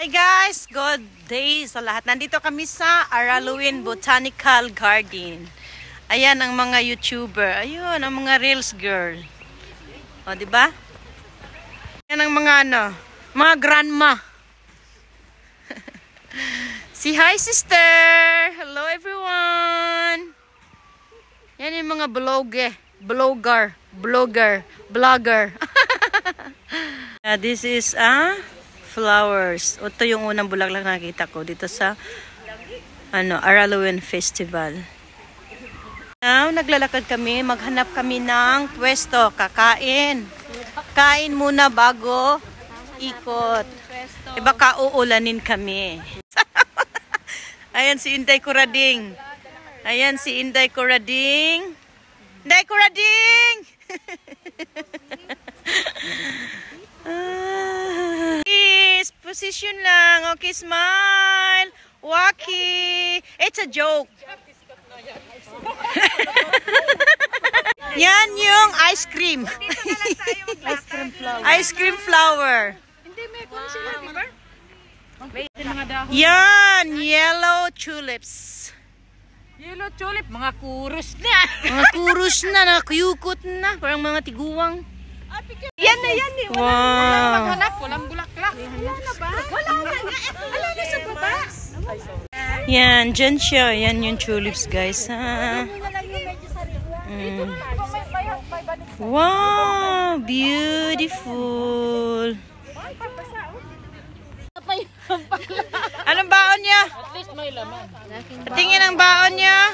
Hi guys, good day sa lahat. Nandito kami sa Araluen Botanical Garden. Ayan ang mga YouTuber. Ayun, ang mga Reels girl. O, di ba? Ayan ang mga mga grandma. Say hi, sister. Hello everyone. Yan yung mga vlogger. This is flowers. Ito yung unang bulaklak na nakita ko dito sa Araluen Festival. Now, naglalakad kami, maghanap kami ng pwesto, kakain. Kain muna bago ikot. Baka uulanin kami. Ayan si Inday Kurading. Ayan si Inday Kurading. Inday Kurading! Position lang. Okay, smile. Waki. It's a joke. Yan yung ice cream. Ice cream flower. Yan, yellow tulips. Yellow tulip, mga kurus na. Mga kurus na, nakuyukot na. Parang mga tiguwang. Yan na yan eh. Wow. Walang maghanap, walang bulaklak. Wala na ba? Wala na nga. Wala na sa baba. Yan, dyan siya. Yan yung tulips, guys. Wow, beautiful. Anong baon niya? At least may laman. Patingin ang baon niya.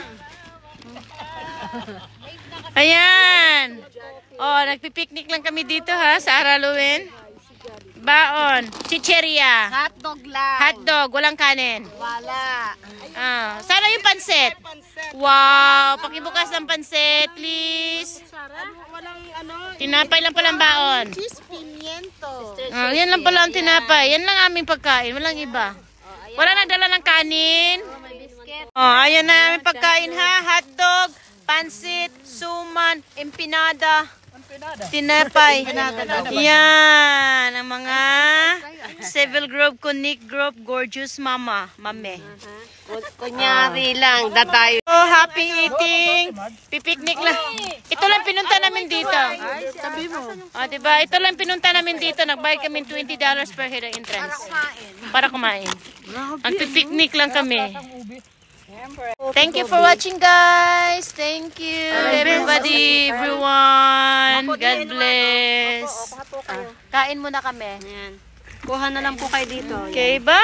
Ayan. Oh, nagpipiknik lang kami dito sa Araluen. Baon, chicheria. Hotdog lang. Hotdog, walang kanin. Wala. Sana yung pansit. Wow, pakibukas ng pansit, please. Walang Tinapay lang palang baon. cheese pimiento. Yan lang pala ang tinapay. Yan lang aming pagkain, walang iba. Wala nagdala ng kanin. May biscuit. Ayan na aming pagkain hotdog, pansit, suman, empanada. Tinapay. Yan ang mga Civil Grove, Conic Grove, Gorgeous Mame. Kunyari lang, datayo. Oh, happy eating. Pipiknik lang. Ito lang pinunta namin dito. Sabi mo. Diba? Ito lang pinunta namin dito. Nagbayad kami $20 per head entrance. Para kumain. Ang pipiknik lang kami. Thank you for watching, guys. Thank you, everybody, everyone. God bless. Kain muna kami. Ayan. Kuha na lang po kayo dito. Okay, bye.